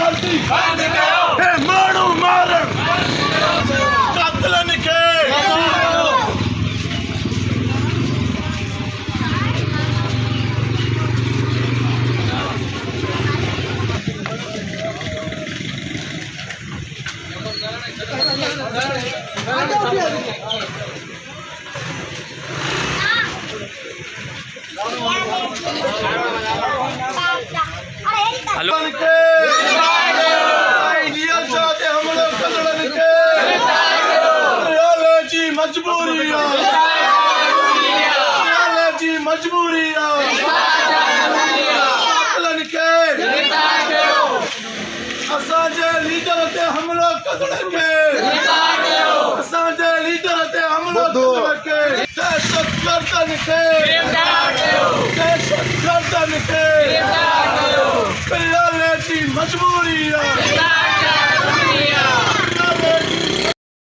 गुंडागर्दी मारू मारण कत्ल निके मजबूरी असांजे लीडर ते हमलो कदड़ के असांजे लीडर ते हमलो कदड़ के दहशत गर्दन के